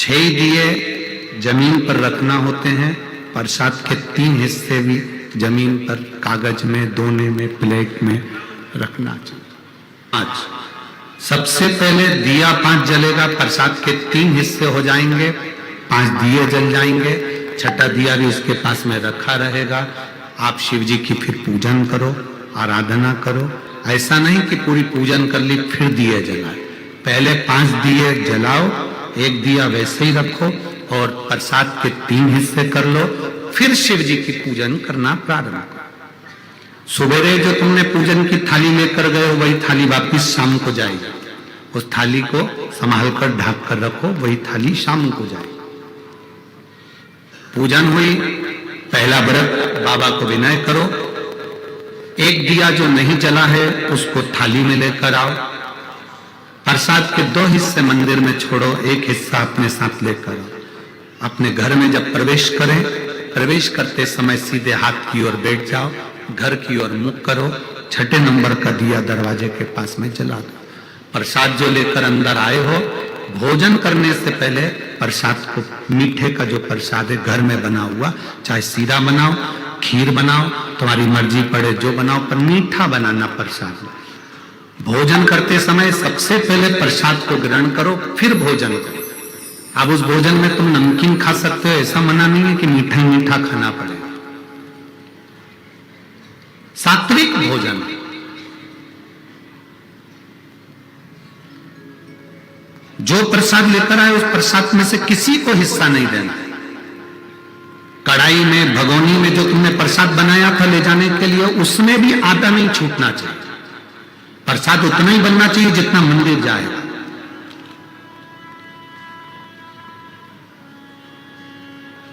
6 दिए जमीन पर रखना होते हैं। प्रसाद के 3 हिस्से भी जमीन पर कागज में, दोने में, प्लेट में रखना चाहिए। 5 सबसे पहले दिया 5 जलेगा, प्रसाद के 3 हिस्से हो जाएंगे, 5 दिए जल जाएंगे, छठा दिया भी उसके पास में रखा रहेगा। आप शिव जी की फिर पूजन करो, आराधना करो। ऐसा नहीं कि पूरी पूजन कर ली फिर दिए जलाए, पहले 5 दिए जलाओ, 1 दिया वैसे ही रखो और प्रसाद के 3 हिस्से कर लो, फिर शिव जी की पूजन करना प्रारंभ करो। सुबेरे जो तुमने पूजन की थाली लेकर गए हो वही थाली वापिस शाम को जाएगी। उस थाली को संभाल कर ढक कर रखो, वही थाली शाम को जाएगी। पूजन हुई, पहला व्रत बाबा को विनय करो। 1 दिया जो नहीं जला है उसको थाली में लेकर आओ। प्रसाद के 2 हिस्से मंदिर में छोड़ो, 1 हिस्सा अपने साथ लेकर आओ। अपने घर में जब प्रवेश करें, प्रवेश करते समय सीधे हाथ की ओर बैठ जाओ, घर की ओर मुख करो, छठे नंबर का दिया दरवाजे के पास में जला दो। प्रसाद जो लेकर अंदर आए हो, भोजन करने से पहले प्रसाद को, मीठे का जो प्रसाद है घर में बना हुआ, चाहे सीरा बनाओ, खीर बनाओ, तुम्हारी मर्जी पड़े जो बनाओ, पर मीठा बनाना प्रसाद। भोजन करते समय सबसे पहले प्रसाद को ग्रहण करो, फिर भोजन करो। अब उस भोजन में तुम नमकीन खा सकते हो, ऐसा मना नहीं है कि मीठा ही मीठा खाना पड़ेगा। सात्विक भोजन। जो प्रसाद लेकर आए उस प्रसाद में से किसी को हिस्सा नहीं देना। कढ़ाई में, भगोनी में जो तुमने प्रसाद बनाया था ले जाने के लिए, उसमें भी आधा नहीं छूटना चाहिए। प्रसाद उतना ही बनना चाहिए जितना मंदिर जाएगा।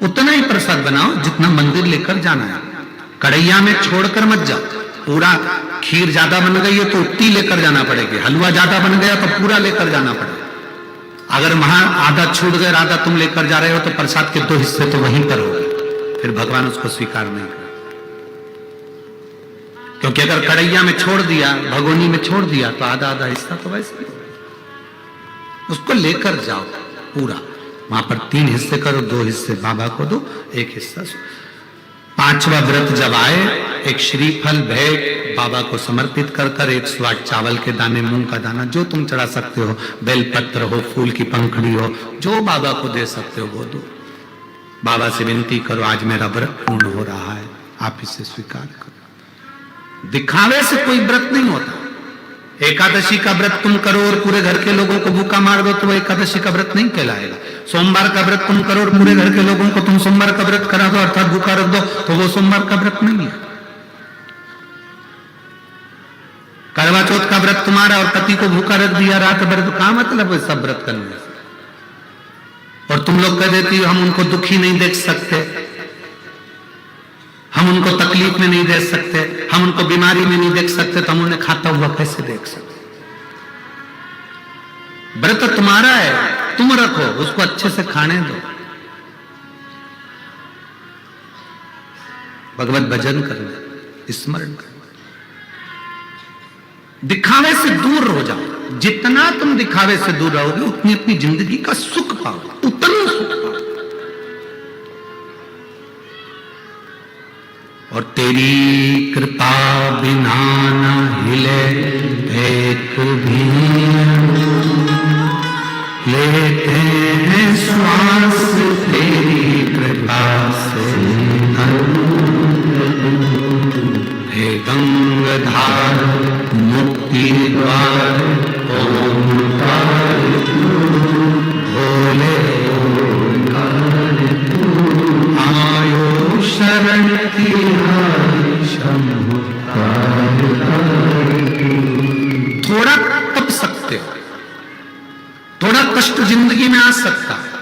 उतना ही प्रसाद बनाओ जितना मंदिर लेकर जाना है। कढ़ैया में छोड़कर मत जाओ। पूरा खीर ज्यादा बन गई है तो उतनी लेकर जाना पड़ेगी, हलवा ज्यादा बन गया तो पूरा लेकर जाना पड़ेगा। अगर वहां आधा छूट गया, आधा तुम लेकर जा रहे हो तो प्रसाद के 2 हिस्से तो वहीं पर होंगे, फिर भगवान उसको स्वीकार नहीं करें। क्योंकि अगर कढ़ैया में छोड़ दिया, भगोनी में छोड़ दिया तो आधा आधा हिस्सा तो वैसे ही होगा। उसको लेकर जाओ पूरा। वहां पर 3 हिस्से करो, 2 हिस्से बाबा को दो, 1 हिस्सा। 5वां व्रत जब आए, एक श्रीफल भेंट बाबा को समर्पित कर कर 108 चावल के दाने, मूंग का दाना, जो तुम चढ़ा सकते हो, बेलपत्र हो, फूल की पंखड़ी हो, जो बाबा को दे सकते हो वो दो। बाबा से विनती करो, आज मेरा व्रत पूर्ण हो रहा है, आप इसे स्वीकार करो। दिखावे से कोई व्रत नहीं होता। एकादशी का व्रत तुम करो और पूरे घर के लोगों को भूखा मार दो तो वो एकादशी का व्रत नहीं कहलाएगा। सोमवार का व्रत तुम करो और पूरे घर के लोगों को तुम सोमवार का व्रत करा दो अर्थात भूखा रख दो तो वो सोमवार का व्रत नहीं है। करवा चौथ का व्रत तुम्हारा और पति को भूखा रख दिया रात भर, तो क्या मतलब है सब व्रत करने से? और तुम लोग कह देती हो हम उनको दुखी नहीं देख सकते, हम उनको तकलीफ में नहीं देख सकते, हम उनको बीमारी में नहीं देख सकते, तो हम उन्हें खाता हुआ कैसे देख सकते? व्रत तुम्हारा है, तुम रखो, उसको अच्छे से खाने दो, भगवत भजन करना, स्मरण करना। दिखावे से दूर हो जाओ। जितना तुम दिखावे से दूर रहोगे उतनी अपनी जिंदगी का सुख पाओगे, उतना सुख पाओगे। और तेरी कृपा बिना न हिले एक भी, लेते हैं श्वास तेरी कृपा से। हे गंगाधार मुक्ति द्वार ओंकार भोले ओंकार आयो शरण थोड़ा तप सकते हो, थोड़ा कष्ट जिंदगी में आ सकता है।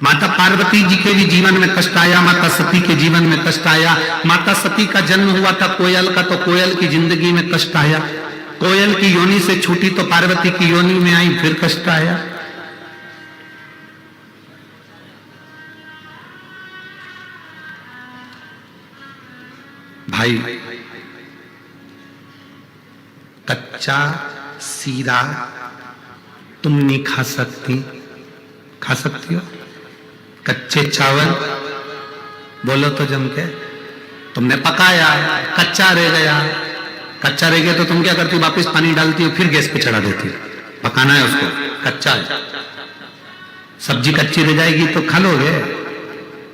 माता पार्वती जी के भी जीवन में कष्ट आया, माता सती के जीवन में कष्ट आया। माता सती का जन्म हुआ था कोयल का, तो कोयल की जिंदगी में कष्ट आया। कोयल की योनि से छूटी तो पार्वती की योनि में आई, फिर कष्ट आया। भाई कच्चा सीरा तुम नहीं खा सकती, खा सकती हो? कच्चे चावल बोलो तो जम के, तुमने पकाया, कच्चा रह गया, कच्चा रह गया तो तुम क्या करती हो? वापस पानी डालती हो, फिर गैस पे चढ़ा देती हो। पकाना है उसको, कच्चा है। सब्जी कच्ची रह जाएगी तो खा लोगे?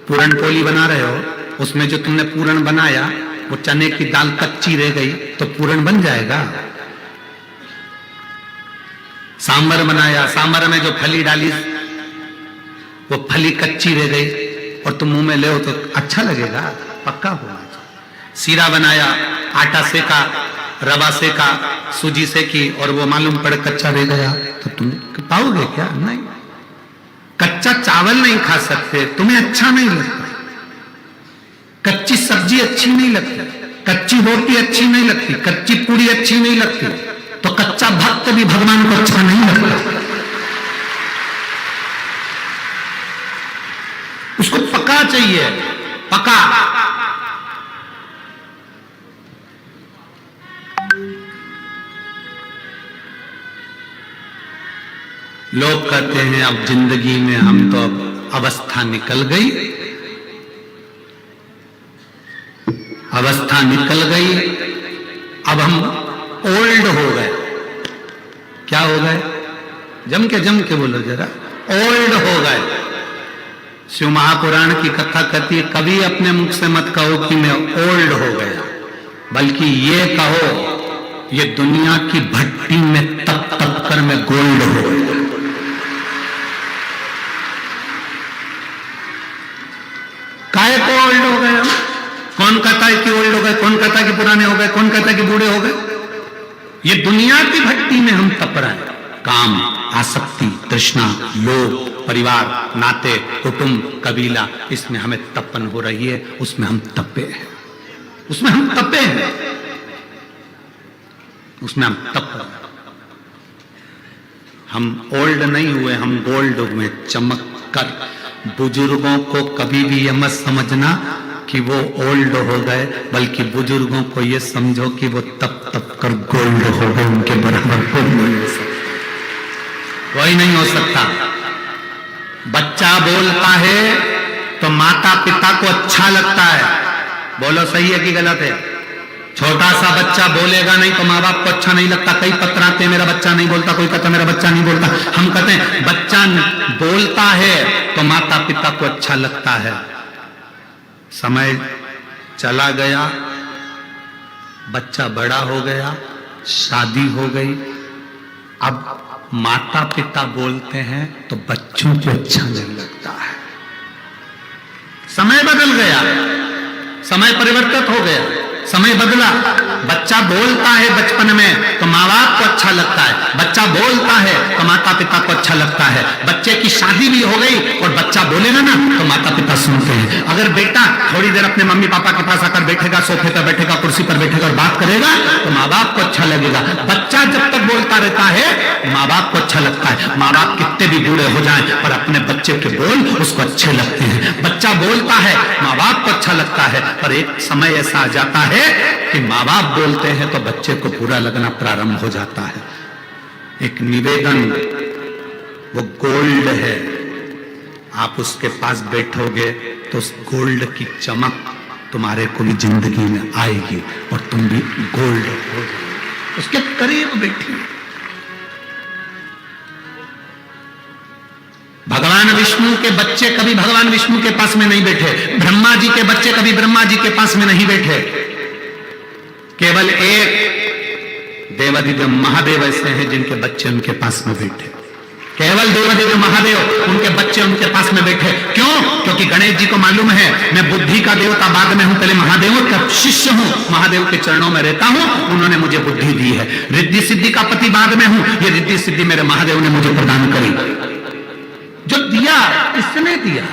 पूरन पोली बना रहे हो, उसमें जो तुमने पूरन बनाया वो चने की दाल कच्ची रह गई तो पूरन बन जाएगा? सांबर बनाया, सांबर में जो फली डाली वो फली कच्ची रह गई और तुम मुंह में ले तो अच्छा लगेगा? पक्का होना चाहिए। सीरा बनाया, आटा सेका, रवा सेका, सूजी सेकी और वो मालूम पड़े कच्चा रह गया तो तुम पाओगे क्या? नहीं। कच्चा चावल नहीं खा सकते, तुम्हें अच्छा नहीं लगता। कच्ची सब्जी अच्छी नहीं लगती, कच्ची रोटी अच्छी नहीं लगती, कच्ची पूरी अच्छी नहीं लगती, तो कच्चा भक्त भी भगवान को अच्छा नहीं लगता। उसको पका चाहिए, पका। लोग कहते हैं अब जिंदगी में हम तो अब अवस्था निकल गई, अवस्था निकल गई, अब हम ओल्ड हो गए। क्या हो गए? जम के बोलो जरा, ओल्ड हो गए। शिव महापुराण की कथा कहती है, कभी अपने मुख से मत कहो कि मैं ओल्ड हो गया, बल्कि ये कहो ये दुनिया की भट्टी में तप तप कर मैं गोल्ड हो गया। काहे को ओल्ड हो गए हम? कौन कहता है कि ओल्ड हो गए? कौन कहता है कि पुराने हो गए? कौन कहता है कि बूढ़े हो गए? ये दुनिया की भट्टी में हम तप रहे हैं। काम, आसक्ति, तृष्णा, लोभ, परिवार, नाते, कुटुंब, कबीला, इसमें हमें तपन हो रही है, उसमें हम तपे हैं, उसमें हम तपे हैं, उसमें हम तप रहे हैं। हम ओल्ड नहीं हुए, हम गोल्ड हुए, चमक कर। बुजुर्गों को कभी भी यह मत समझना कि वो ओल्ड हो गए, बल्कि बुजुर्गों को ये समझो कि वो तप तप कर गोल्ड हो गए। उनके बराबर कोई नहीं हो सकता, कोई नहीं हो सकता। बच्चा बोलता है तो माता पिता को अच्छा लगता है। बोलो सही है कि गलत है? छोटा सा बच्चा बोलेगा नहीं तो माँ बाप को अच्छा नहीं लगता। कई पत्र आते हैं मेरा बच्चा नहीं बोलता, कोई कहता मेरा बच्चा नहीं बोलता। हम कहते हैं बच्चा बोलता है तो माता पिता को अच्छा लगता है। समय चला गया, बच्चा बड़ा हो गया, शादी हो गई, अब माता पिता बोलते हैं तो बच्चों को अच्छा नहीं लगता है। समय बदल गया, समय परिवर्तित हो गया, समय बदला। बच्चा बोलता है बचपन में तो माँ बाप को अच्छा लगता है, बच्चा बोलता है तो माता पिता को अच्छा लगता है। बच्चे की शादी भी हो गई और बच्चा बोलेगा ना तो माता पिता सुनते हैं। अगर बेटा थोड़ी देर अपने मम्मी पापा के पास आकर बैठेगा, सोफे पर बैठेगा, कुर्सी पर बैठेगा और बात करेगा तो माँ बाप को अच्छा लगेगा। बच्चा जब तक बोलता रहता है माँ बाप को अच्छा लगता है। माँ बाप कितने भी बूढ़े हो जाएं पर अपने बच्चे के बोल उसको अच्छे लगते हैं। बच्चा बोलता है, माँ बाप को अच्छा लगता है, पर एक समय ऐसा आ जाता है कि माँ बाप बोलते हैं तो बच्चे को बुरा लगना प्रारंभ हो जाता है। एक निवेदन, वो गोल्ड है, आप उसके पास बैठोगे तो उस गोल्ड की चमक तुम्हारे को भी जिंदगी में आएगी और तुम भी गोल्ड हो जाओगे। उसके करीब बैठिए। भगवान विष्णु के बच्चे कभी भगवान विष्णु के पास में नहीं बैठे, ब्रह्मा जी के बच्चे कभी ब्रह्मा जी के पास में नहीं बैठे। केवल एक देवादिदेव महादेव ऐसे हैं जिनके बच्चे उनके पास में बैठे। केवल देवादिदेव महादेव, उनके बच्चे उनके पास में बैठे। क्यों? क्योंकि गणेश जी को मालूम है मैं बुद्धि का देवता बाद में हूं, पहले महादेव का शिष्य हूं, महादेव के चरणों में रहता हूं, उन्होंने मुझे बुद्धि दी है। रिद्धि सिद्धि का पति बाद में हूं, ये रिद्धि सिद्धि मेरे महादेव ने मुझे प्रदान करी। जो दिया इसने दिया।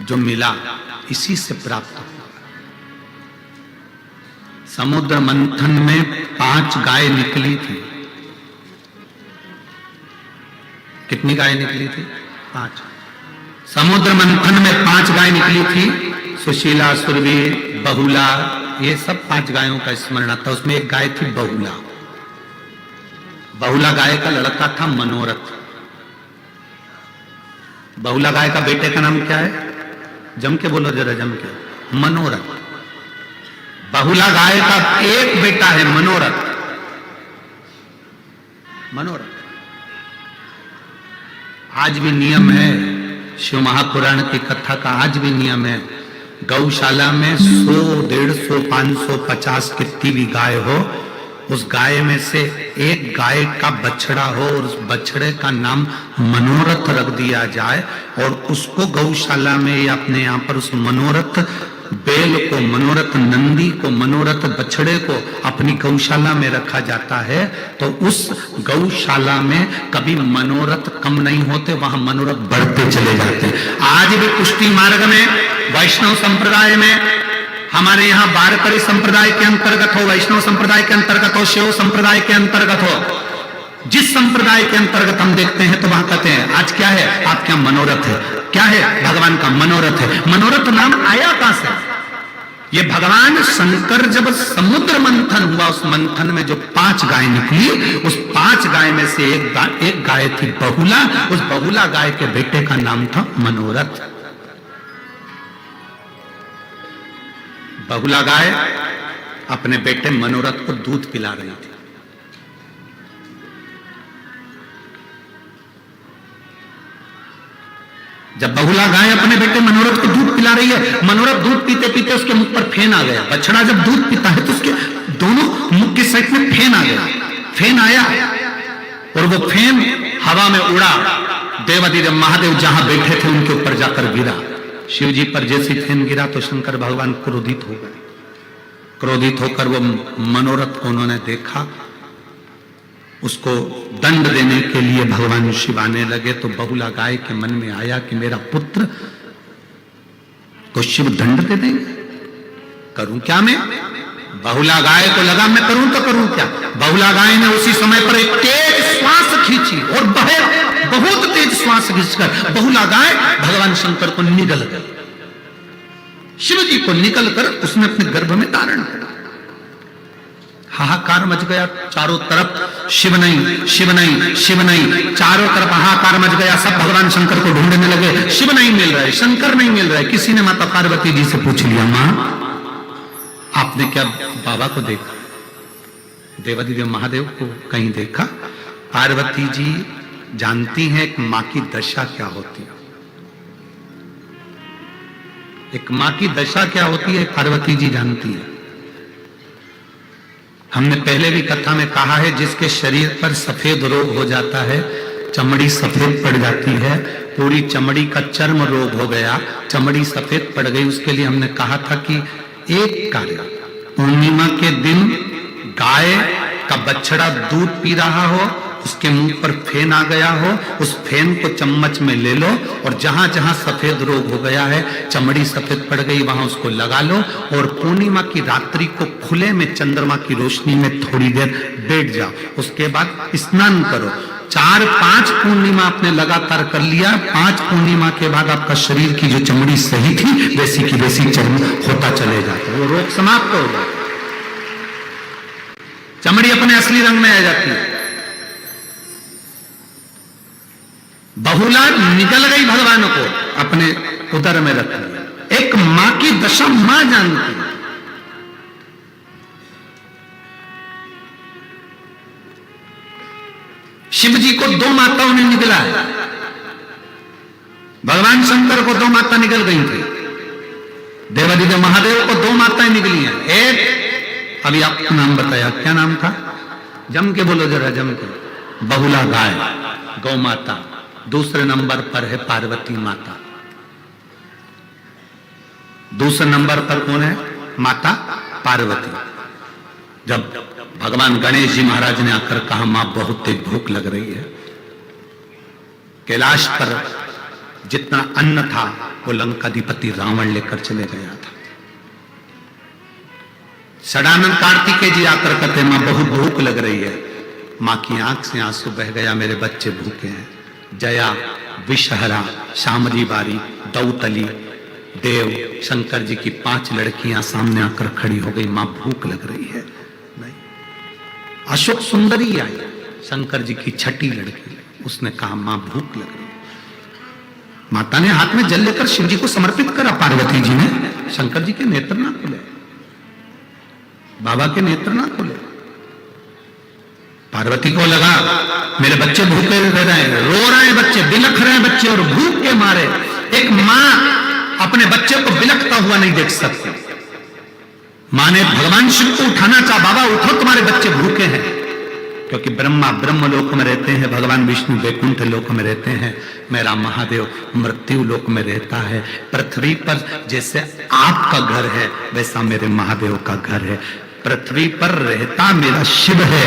जो मिला इसी से प्राप्त हुआ। समुद्र मंथन में 5 गाय निकली थी। कितनी गाय निकली थी? 5। समुद्र मंथन में 5 गाय निकली थी। सुशीला, सुरवीर, बहुला, ये सब 5 गायों का स्मरण आता है। उसमें एक गाय थी बहुला। बहुला गाय का लड़का था मनोरथ। बहुला गाय का बेटे का नाम क्या है? जम के बोलो जरा, जम के। मनोरथ। बहुला गाय का एक बेटा है मनोरथ। मनोरथ। आज भी नियम है, शिव महापुराण की कथा का आज भी नियम है, गौशाला में 100, 150, 500, 50 कितनी भी गाय हो, उस गाय में से एक गाय का बछड़ा हो और उस बछड़े का नाम मनोरथ रख दिया जाए और उसको गौशाला में या अपने यहाँ पर उस मनोरथ बैल को, मनोरथ नंदी को, मनोरथ बछड़े को अपनी गौशाला में रखा जाता है, तो उस गौशाला में कभी मनोरथ कम नहीं होते, वहां मनोरथ बढ़ते चले जाते। आज भी पुष्टि मार्ग में, वैष्णव संप्रदाय में, हमारे यहाँ वारकरी संप्रदाय के अंतर्गत हो, वैष्णव संप्रदाय के अंतर्गत हो, शिव संप्रदाय के अंतर्गत हो, जिस संप्रदाय के अंतर्गत हम देखते हैं तो वहां कहते हैं आज क्या है, आपके यहाँ मनोरथ है। क्या है? भगवान का मनोरथ है। मनोरथ नाम आया कहां से? ये भगवान शंकर जब समुद्र मंथन हुआ, उस मंथन में जो 5 गाय निकली, उस 5 गाय में से एक गाय थी बहुला। उस बहुला गाय के बेटे का नाम था मनोरथ। बहुला गाय अपने बेटे मनोरथ को दूध पिला रही थी। जब बहुला गाय अपने बेटे मनोरथ को दूध पिला रही है, मनोरथ दूध पीते पीते उसके मुख पर फेन आ गया। बछड़ा जब दूध पीता है तो उसके दोनों मुख के साइड में फेन आ गया। फेन आया और वो फेन हवा में उड़ा, देवादिदेव महादेव जहां बैठे थे उनके ऊपर जाकर गिरा। शिव जी पर जैसे फेन गिरा तो शंकर भगवान क्रोधित हो गए। क्रोधित होकर वो मनोरथ को उन्होंने देखा, उसको दंड देने के लिए भगवान शिव आने लगे। तो बहुला गाय के मन में आया कि मेरा पुत्र को शिव दंड दे देंगे, करूं क्या मैं? बहुला गाय को लगा मैं करूं तो करूं क्या। बहुला गाय ने उसी समय पर एक तेज श्वास खींची और बहुत तेज श्वास खींचकर बहुला गाय भगवान शंकर को निगल गई। शिव जी को निकल कर उसने अपने गर्भ में धारण किया। हाहाकार मच गया चारों तरफ, शिव नहीं, शिव नहीं, शिव नहीं, चारों तरफ हाहाकार मच गया। सब भगवान शंकर को ढूंढने लगे, शिव नहीं मिल रहा है, शंकर नहीं मिल रहा है। किसी ने माता पार्वती जी से पूछ लिया, मां आपने क्या बाबा को देखा? देवादिदेव महादेव को कहीं देखा? पार्वती जी जानती हैं एक मां की दशा क्या होती है। एक मां की दशा क्या होती है पार्वती जी जानती है। हमने पहले भी कथा में कहा है, जिसके शरीर पर सफेद रोग हो जाता है, चमड़ी सफेद पड़ जाती है, पूरी चमड़ी का चर्म रोग हो गया, चमड़ी सफेद पड़ गई, उसके लिए हमने कहा था कि एक कार्य, पूर्णिमा के दिन गाय का बछड़ा दूध पी रहा हो, उसके मुंह पर फेन आ गया हो, उस फेन को चम्मच में ले लो और जहां जहां सफेद रोग हो गया है, चमड़ी सफेद पड़ गई, वहां उसको लगा लो और पूर्णिमा की रात्रि को खुले में चंद्रमा की रोशनी में थोड़ी देर बैठ जाओ। उसके बाद स्नान करो। 4-5 पूर्णिमा आपने लगातार कर लिया, 5 पूर्णिमा के बाद आपका शरीर की जो चमड़ी सही थी वैसी की वैसी चर्म होता चले जाता, वो रोग समाप्त हो जाता, चमड़ी अपने असली रंग में आ जाती है। बहुला निकल गई भगवान को अपने उदर में रख लिया। एक मां की दशा मां जानती है। शिव जी को 2 माताओं ने निकला है। भगवान शंकर को 2 माता निकल गई थी, देवादिदेव महादेव को 2 माताएं निकली हैं। एक अभी आपको नाम बताया, क्या नाम था? जम के बोलो जरा, जम के। बहुला गाय, गौ माता। दूसरे नंबर पर है पार्वती माता। दूसरे नंबर पर कौन है? माता पार्वती। जब भगवान गणेश जी महाराज ने आकर कहा, मां बहुत तेज भूख लग रही है, कैलाश पर जितना अन्न था वो लंकाधिपति रावण लेकर चले गया था। सदानंद कार्तिकेय जी आकर कहते, मां बहुत भूख लग रही है। मां की आंख से आंसू बह गया, मेरे बच्चे भूखे हैं। जया, विषहरा, शामरी बारी, दौतली, देव, शंकर जी की 5 लड़कियां सामने आकर खड़ी हो गई, मां भूख लग रही है। नहीं, अशोक सुंदरी आई, शंकर जी की छठी लड़की। उसने कहा मां भूख लग रही। माता ने हाथ में जल लेकर शिव जी को समर्पित करा। पार्वती जी ने, शंकर जी के नेत्र ना खुले, बाबा के नेत्र ना खुले। पार्वती को लगा मेरे बच्चे भूखे रह रहे हैं, रो रहे हैं बच्चे, बिलख रहे हैं बच्चे, और भूख के मारे एक मां अपने बच्चे को बिलखता हुआ नहीं देख सकती। मां ने भगवान शिव को उठाना चाहा, बाबा उठो तुम्हारे बच्चे भूखे हैं। क्योंकि ब्रह्मा ब्रह्म लोक में रहते हैं, भगवान विष्णु वैकुंठ लोक में रहते हैं, मेरा महादेव मृत्यु लोक में रहता है। पृथ्वी पर जैसे आपका घर है वैसा मेरे महादेव का घर है। पृथ्वी पर रहता मेरा शिव है।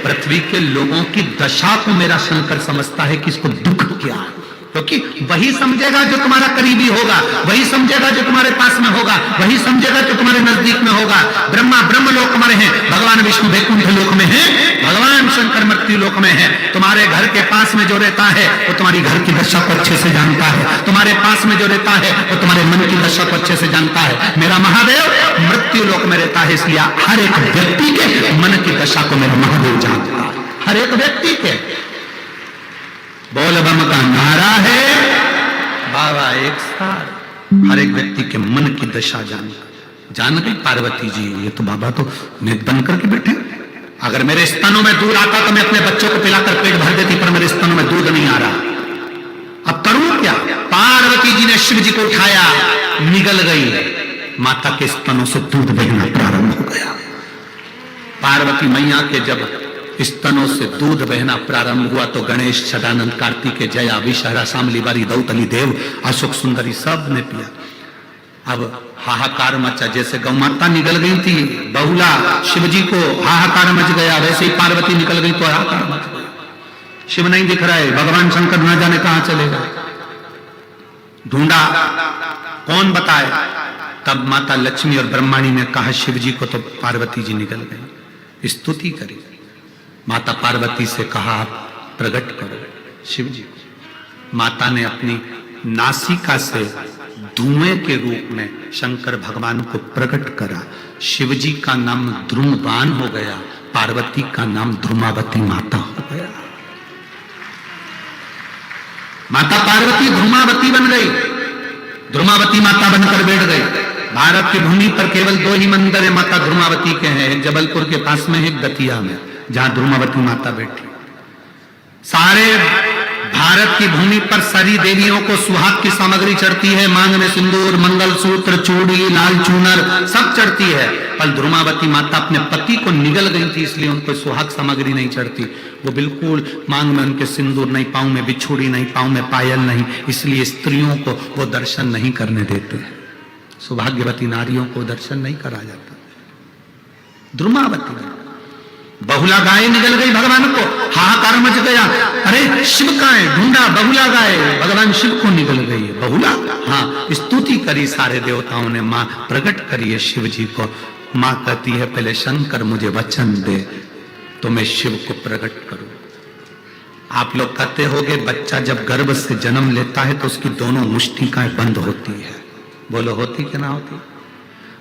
पृथ्वी के लोगों की दशा को मेरा शंकर समझता है कि इसको दुख क्या है, क्योंकि वही समझेगा जो तुम्हारा करीबी होगा, वही समझेगा जो तुम्हारे पास में होगा, वही समझेगा जो तुम्हारे नजदीक में होगा। ब्रह्मा ब्रह्म लोक में है, भगवान विष्णु वैकुंठ लोक में है, भगवान शंकर मृत्यु लोक में है। तुम्हारे घर के पास में जो रहता है वो तुम्हारी घर की दशा को अच्छे से जानता है। तुम्हारे पास में जो रहता है वो तुम्हारे मन की दशा को अच्छे से जानता है। मेरा महादेव मृत्यु लोक में रहता है, इसलिए हर एक व्यक्ति के मन की दशा को मेरा महादेव जानता है। हर एक व्यक्ति के बोल बम का नारा है, बाबा एक साथ हर एक व्यक्ति के मन की दशा जान गई पार्वती जी। ये तो बाबा तो नेत बन करके बैठे। अगर मेरे स्तनों में दूध आता तो मैं अपने बच्चों को पिलाकर पेट भर देती, पर मेरे स्तनों में दूध नहीं आ रहा। अब करूं क्या? पार्वती जी ने शिव जी को उठाया, निगल गई, माता के स्तनों से दूध बहना प्रारंभ हो गया। पार्वती मैया के जब स्तनों से दूध बहना प्रारंभ हुआ तो गणेश, सदानंद, कार्तिकेय, जया, विषहरा, शामली, बारी, दौतली, देव, अशोक सुंदरी सब ने पिया। अब हाहाकार मचा। जैसे गौ माता निकल गई थी बहुला, शिव जी को हाहाकार मच गया, वैसे ही पार्वती निकल गई तो हाहाकार मच गया। शिव नहीं दिख रहा है, भगवान शंकर न जाने कहां चले गए। ढूंढा, कौन बताए? तब माता लक्ष्मी और ब्रह्माणी ने कहा शिव जी को, तो पार्वती जी निकल गई। स्तुति करी। माता पार्वती से कहा आप प्रकट करो शिव जी को। माता ने अपनी नासिका से धुएं के रूप में शंकर भगवान को प्रकट करा। शिव जी का नाम ध्रुमवान हो गया, पार्वती का नाम ध्रुमावती माता हो गया। माता पार्वती ध्रुमावती बन गई, ध्रुमावती माता बनकर बैठ गई। भारत की भूमि पर केवल 2 ही मंदिर है माता ध्रुमावती के हैं, एक जबलपुर के पास में, एक दतिया में, जहां ध्रुमावती माता बैठी। सारे भारत की भूमि पर सारी देवियों को सुहाग की सामग्री चढ़ती है, मांग में सिंदूर, मंगलसूत्र, चूड़ी, लाल चूनर सब चढ़ती है। पर ध्रुमावती माता अपने पति को निगल गई थी, इसलिए उनको सुहाग सामग्री नहीं चढ़ती। वो बिल्कुल मांग में उनके सिंदूर नहीं, पांव में बिछुड़ी नहीं, पांव में पायल नहीं, इसलिए स्त्रियों को वो दर्शन नहीं करने देते। सौभाग्यवती नारियों को दर्शन नहीं करा जाता। ध्रुमावती बहुला गाय निकल गई भगवान को, हाहाकार मच गया। अरे शिव का है, ढूंढा, बहुला गाय भगवान शिव को निकल गई है। बहुला, हाँ, स्तुति करी सारे देवताओं ने, मां प्रकट करी है शिव जी को। मां कहती है पहले शंकर मुझे वचन दे तो मैं शिव को प्रकट करूं। आप लोग कहते होंगे बच्चा जब गर्भ से जन्म लेता है तो उसकी दोनों मुष्टिकाएं बंद होती है। बोलो होती कि ना होती?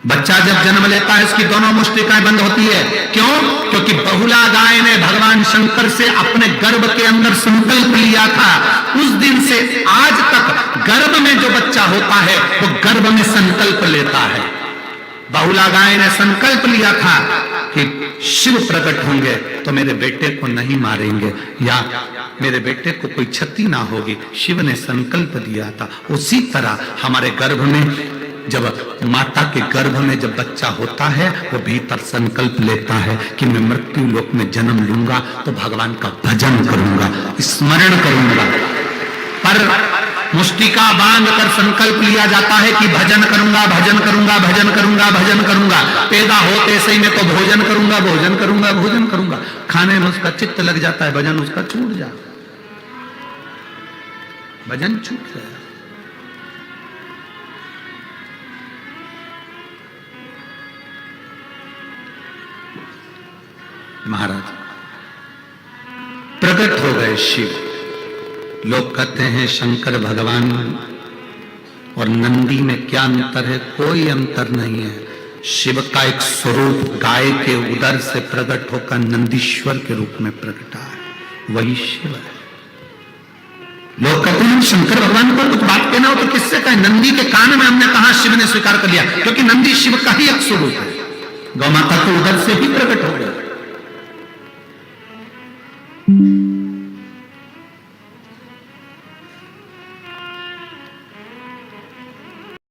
बच्चा जब जन्म लेता है उसकी दोनों मुष्टिकाएं बंद होती है। क्यों? क्योंकि बहुला गाय ने भगवान शंकर से अपने गर्भ के अंदर संकल्प लिया था। उस दिन से आज तक गर्भ में जो बच्चा होता है वो गर्भ में संकल्प लेता है। बहुला गाय ने संकल्प लिया था कि शिव प्रकट होंगे तो मेरे बेटे को नहीं मारेंगे या मेरे बेटे को कोई क्षति ना होगी। शिव ने संकल्प दिया था। उसी तरह हमारे गर्भ में, जब माता के गर्भ में जब बच्चा होता है वो भीतर संकल्प लेता है कि मैं मृत्यु लोक में जन्म लूंगा तो भगवान का भजन करूंगा, स्मरण करूंगा। पर मुष्टिका बांध कर संकल्प लिया जाता है कि भजन करूंगा, भजन करूंगा, भजन करूंगा, भजन करूंगा। पैदा होते से ही मैं तो भोजन करूंगा, भोजन करूंगा, भोजन करूंगा। खाने में उसका चित्त लग जाता है, भजन उसका छूट जाता, भजन छूट गया। महाराज प्रकट हो गए शिव। लोग कहते हैं शंकर भगवान और नंदी में क्या अंतर है? कोई अंतर नहीं है। शिव का एक स्वरूप गाय के उदर से प्रकट होकर नंदीश्वर के रूप में प्रकटा है। वही शिव है। लोग कहते हैं शंकर भगवान को कुछ बात कहना हो तो किससे कहें? नंदी के कान में हमने कहा, शिव ने स्वीकार कर लिया, क्योंकि नंदी शिव का ही एक स्वरूप है। गौ माता तो उधर से ही प्रकट हो गई।